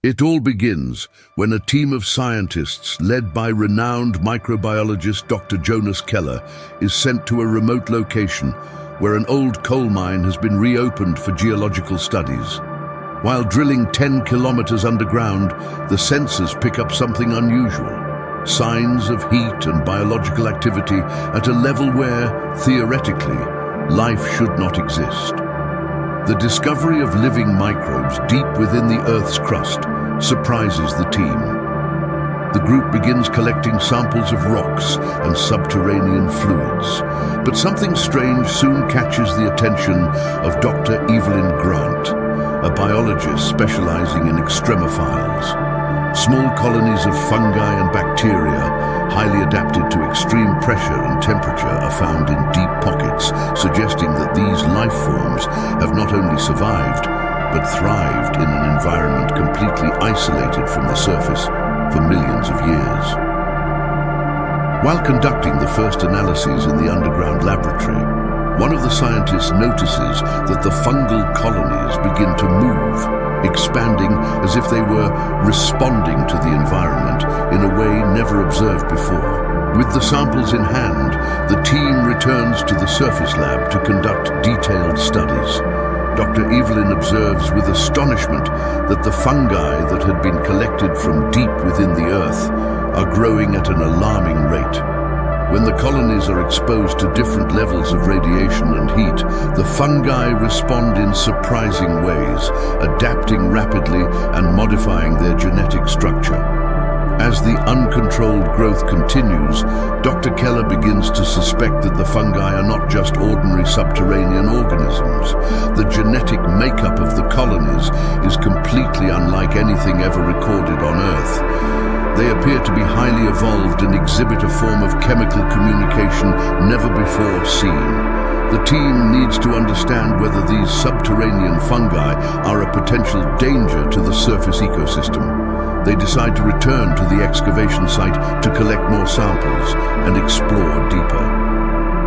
It all begins when a team of scientists led by renowned microbiologist Dr. Jonas Keller is sent to a remote location where an old coal mine has been reopened for geological studies. While drilling 10 kilometers underground, the sensors pick up something unusual. Signs of heat and biological activity at a level where, theoretically, life should not exist. The discovery of living microbes deep within the Earth's crust surprises the team. The group begins collecting samples of rocks and subterranean fluids. But something strange soon catches the attention of Dr. Evelyn Grant, a biologist specializing in extremophiles. Small colonies of fungi and bacteria, highly adapted to extreme pressure and temperature, are found in deep pockets, suggesting that these life forms have not only survived, but thrived in an environment completely isolated from the surface for millions of years. While conducting the first analyses in the underground laboratory, one of the scientists notices that the fungal colonies begin to move, expanding as if they were responding to the environment in a way never observed before. With the samples in hand, the team returns to the surface lab to conduct detailed studies. Dr. Evelyn observes with astonishment that the fungi that had been collected from deep within the Earth are growing at an alarming rate. When the colonies are exposed to different levels of radiation and heat, the fungi respond in surprising ways, adapting rapidly and modifying their genetic structure. As the uncontrolled growth continues, Dr. Keller begins to suspect that the fungi are not just ordinary subterranean organisms. The genetic makeup of the colonies is completely unlike anything ever recorded on Earth. They appear to be highly evolved and exhibit a form of chemical communication never before seen. The team needs to understand whether these subterranean fungi are a potential danger to the surface ecosystem. They decide to return to the excavation site to collect more samples and explore deeper.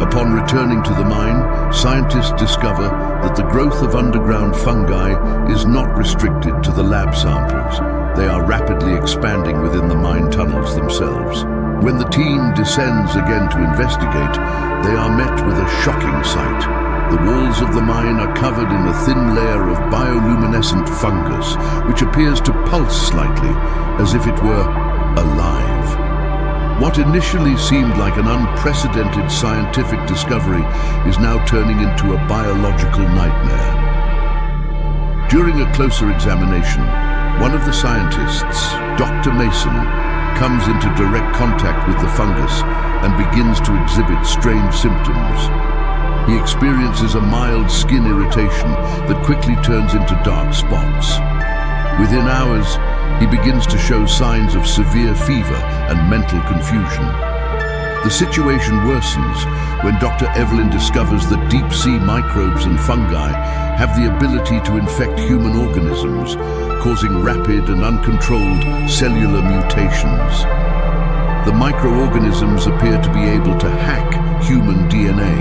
Upon returning to the mine, scientists discover that the growth of underground fungi is not restricted to the lab samples. They are rapidly expanding within the mine tunnels themselves. When the team descends again to investigate, they are met with a shocking sight. The walls of the mine are covered in a thin layer of bioluminescent fungus, which appears to pulse slightly, as if it were alive. What initially seemed like an unprecedented scientific discovery is now turning into a biological nightmare. During a closer examination, one of the scientists, Dr. Mason, comes into direct contact with the fungus and begins to exhibit strange symptoms. He experiences a mild skin irritation that quickly turns into dark spots. Within hours, he begins to show signs of severe fever and mental confusion. The situation worsens when Dr. Evelyn discovers that deep-sea microbes and fungi have the ability to infect human organisms, causing rapid and uncontrolled cellular mutations. The microorganisms appear to be able to hack human DNA,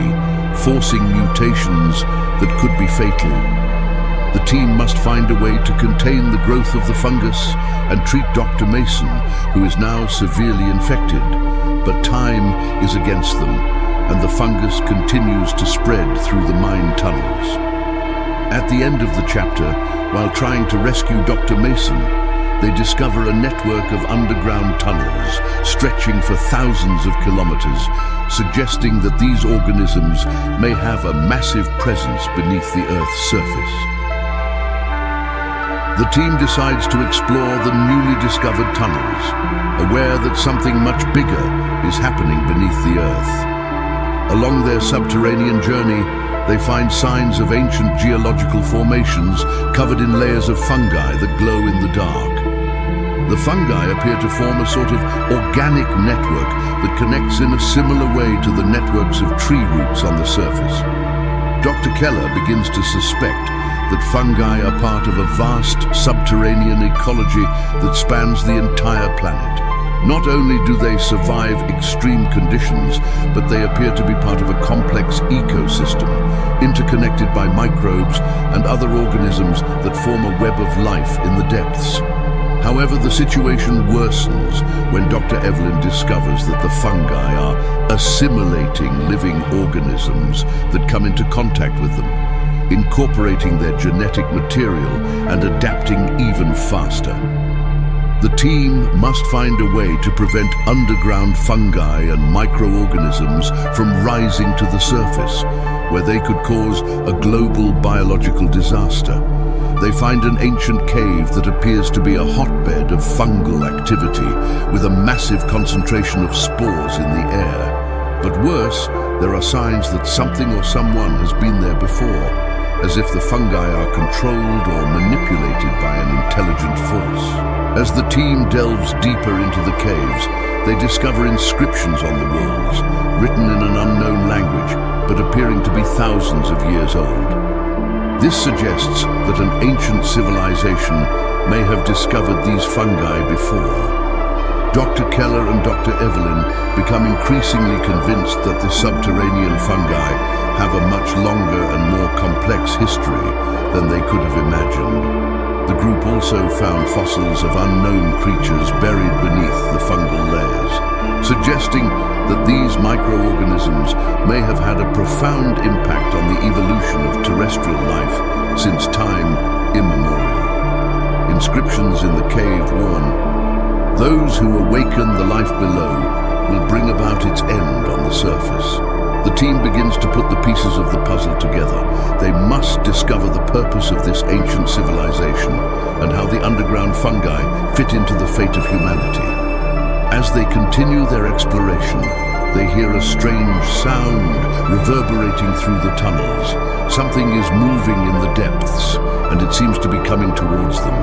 forcing mutations that could be fatal. The team must find a way to contain the growth of the fungus and treat Dr. Mason, who is now severely infected. But time is against them, and the fungus continues to spread through the mine tunnels. At the end of the chapter, while trying to rescue Dr. Mason, they discover a network of underground tunnels stretching for thousands of kilometers, suggesting that these organisms may have a massive presence beneath the Earth's surface. The team decides to explore the newly discovered tunnels, aware that something much bigger is happening beneath the Earth. Along their subterranean journey, they find signs of ancient geological formations covered in layers of fungi that glow in the dark. The fungi appear to form a sort of organic network that connects in a similar way to the networks of tree roots on the surface. Dr. Keller begins to suspect that fungi are part of a vast subterranean ecology that spans the entire planet. Not only do they survive extreme conditions, but they appear to be part of a complex ecosystem, interconnected by microbes and other organisms that form a web of life in the depths. However, the situation worsens when Dr. Evelyn discovers that the fungi are assimilating living organisms that come into contact with them, incorporating their genetic material and adapting even faster. The team must find a way to prevent underground fungi and microorganisms from rising to the surface, where they could cause a global biological disaster. They find an ancient cave that appears to be a hotbed of fungal activity, with a massive concentration of spores in the air. But worse, there are signs that something or someone has been there before, as if the fungi are controlled or manipulated by an intelligent force. As the team delves deeper into the caves, they discover inscriptions on the walls, written in an unknown language, but appearing to be thousands of years old. This suggests that an ancient civilization may have discovered these fungi before. Dr. Keller and Dr. Evelyn become increasingly convinced that the subterranean fungi have a much longer and more complex history than they could have imagined. The group also found fossils of unknown creatures buried beneath the fungal layers, suggesting that these microorganisms may have had a profound impact on the evolution of terrestrial life since time immemorial. Inscriptions in the cave warn, "Those who awaken the life below will bring about its end on the surface." The team begins to put the pieces of the puzzle together. They must discover the purpose of this ancient civilization and how the underground fungi fit into the fate of humanity. As they continue their exploration, they hear a strange sound reverberating through the tunnels. Something is moving in the depths, and it seems to be coming towards them.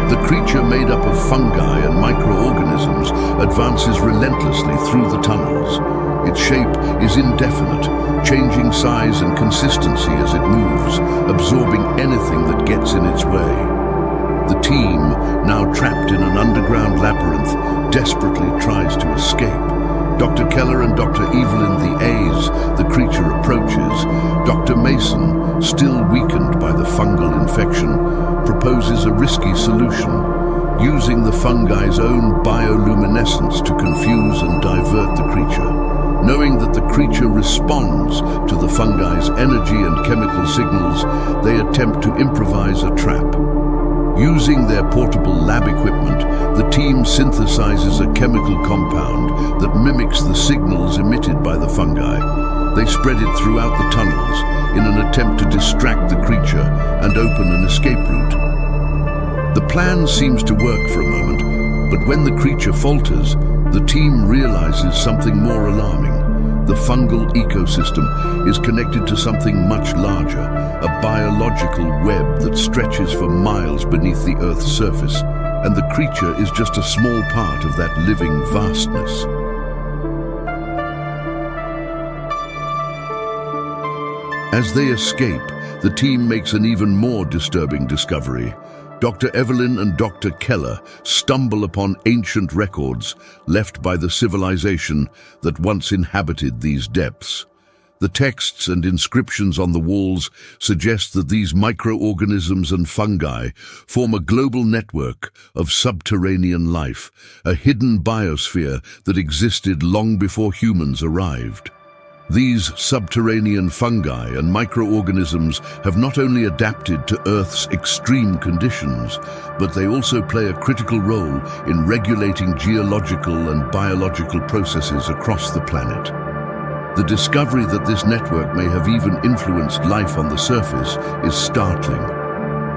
The creature made up of fungi and microorganisms advances relentlessly through the tunnels. Its shape is indefinite, changing size and consistency as it moves, absorbing anything that gets in its way. The team, now trapped in an underground labyrinth, desperately tries to escape. Dr. Keller and Dr. Evelyn, the A's, the creature approaches. Dr. Mason, still weakened by the fungal infection, proposes a risky solution, using the fungi's own bioluminescence to confuse and divert the creature. Knowing that the creature responds to the fungi's energy and chemical signals, they attempt to improvise a trap. Using their portable lab equipment, the team synthesizes a chemical compound that mimics the signals emitted by the fungi. They spread it throughout the tunnels in an attempt to distract the creature and open an escape route. The plan seems to work for a moment, but when the creature falters, the team realizes something more alarming. The fungal ecosystem is connected to something much larger, a biological web that stretches for miles beneath the Earth's surface, and the creature is just a small part of that living vastness. As they escape, the team makes an even more disturbing discovery. Dr. Evelyn and Dr. Keller stumble upon ancient records left by the civilization that once inhabited these depths. The texts and inscriptions on the walls suggest that these microorganisms and fungi form a global network of subterranean life, a hidden biosphere that existed long before humans arrived. These subterranean fungi and microorganisms have not only adapted to Earth's extreme conditions, but they also play a critical role in regulating geological and biological processes across the planet. The discovery that this network may have even influenced life on the surface is startling.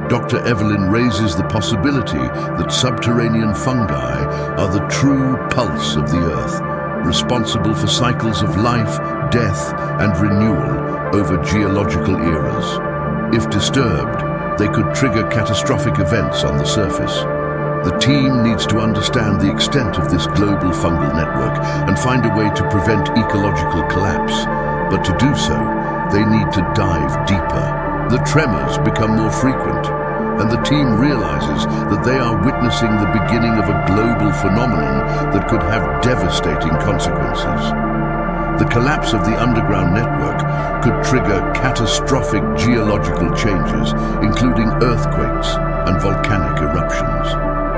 Dr. Evelyn raises the possibility that subterranean fungi are the true pulse of the Earth, responsible for cycles of life, death, and renewal over geological eras. If disturbed, they could trigger catastrophic events on the surface. The team needs to understand the extent of this global fungal network and find a way to prevent ecological collapse. But to do so, they need to dive deeper. The tremors become more frequent, and the team realizes that they are witnessing the beginning of a global phenomenon that could have devastating consequences. The collapse of the underground network could trigger catastrophic geological changes, including earthquakes and volcanic eruptions.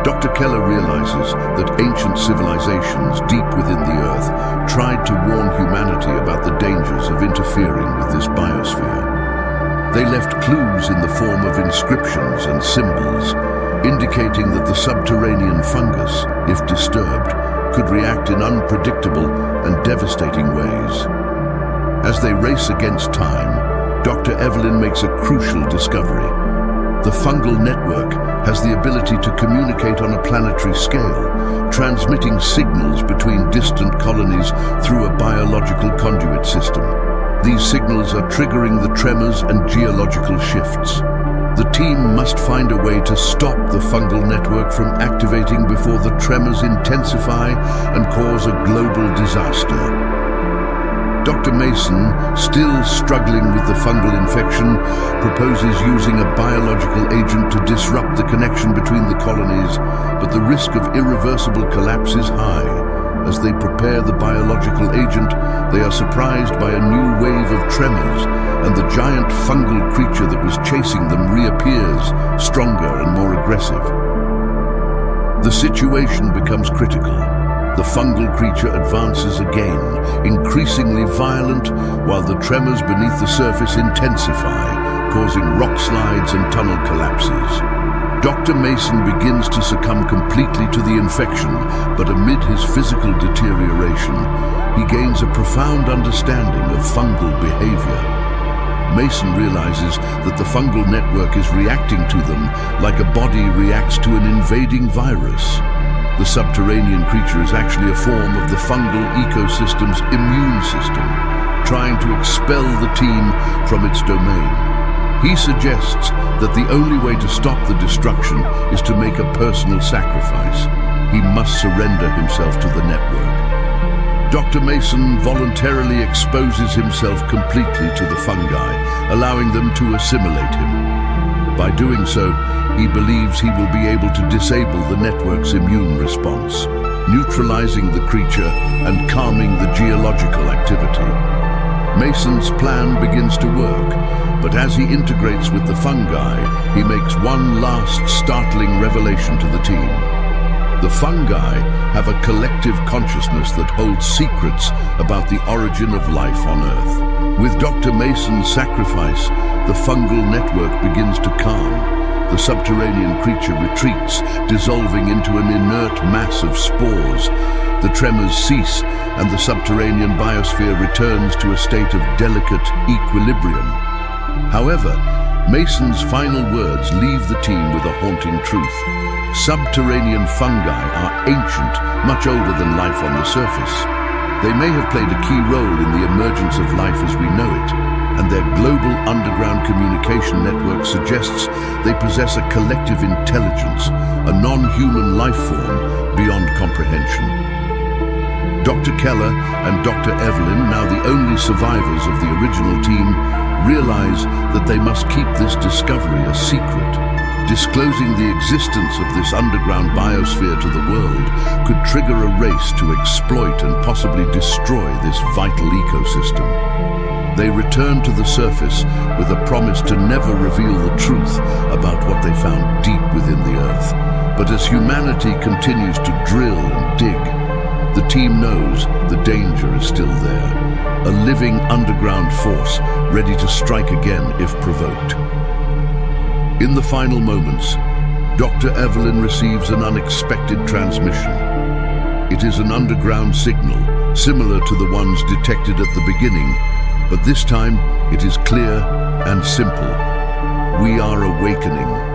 Dr. Keller realizes that ancient civilizations deep within the Earth tried to warn humanity about the dangers of interfering with this biosphere. They left clues in the form of inscriptions and symbols, indicating that the subterranean fungus, if disturbed, could react in unpredictable and devastating ways. As they race against time, Dr. Evelyn makes a crucial discovery. The fungal network has the ability to communicate on a planetary scale, transmitting signals between distant colonies through a biological conduit system. These signals are triggering the tremors and geological shifts. The team must find a way to stop the fungal network from activating before the tremors intensify and cause a global disaster. Dr. Mason, still struggling with the fungal infection, proposes using a biological agent to disrupt the connection between the colonies, but the risk of irreversible collapse is high. As they prepare the biological agent, they are surprised by a new wave of tremors, and the giant fungal creature that was chasing them reappears, stronger and more aggressive. The situation becomes critical. The fungal creature advances again, increasingly violent, while the tremors beneath the surface intensify, causing rock slides and tunnel collapses. Dr. Mason begins to succumb completely to the infection, but amid his physical deterioration, he gains a profound understanding of fungal behavior. Mason realizes that the fungal network is reacting to them like a body reacts to an invading virus. The subterranean creature is actually a form of the fungal ecosystem's immune system, trying to expel the team from its domain. He suggests that the only way to stop the destruction is to make a personal sacrifice. He must surrender himself to the network. Dr. Mason voluntarily exposes himself completely to the fungi, allowing them to assimilate him. By doing so, he believes he will be able to disable the network's immune response, neutralizing the creature and calming the geological activity. Mason's plan begins to work, but as he integrates with the fungi, he makes one last startling revelation to the team. The fungi have a collective consciousness that holds secrets about the origin of life on Earth. With Dr. Mason's sacrifice, the fungal network begins to calm. The subterranean creature retreats, dissolving into an inert mass of spores. The tremors cease, and the subterranean biosphere returns to a state of delicate equilibrium. However, Mason's final words leave the team with a haunting truth. Subterranean fungi are ancient, much older than life on the surface. They may have played a key role in the emergence of life as we know it, and their global underground communication network suggests they possess a collective intelligence, a non-human life form beyond comprehension. Dr. Keller and Dr. Evelyn, now the only survivors of the original team, realize that they must keep this discovery a secret. Disclosing the existence of this underground biosphere to the world could trigger a race to exploit and possibly destroy this vital ecosystem. They return to the surface with a promise to never reveal the truth about what they found deep within the Earth. But as humanity continues to drill and dig, the team knows the danger is still there, a living underground force ready to strike again if provoked. In the final moments, Dr. Evelyn receives an unexpected transmission. It is an underground signal, similar to the ones detected at the beginning, but this time it is clear and simple. We are awakening.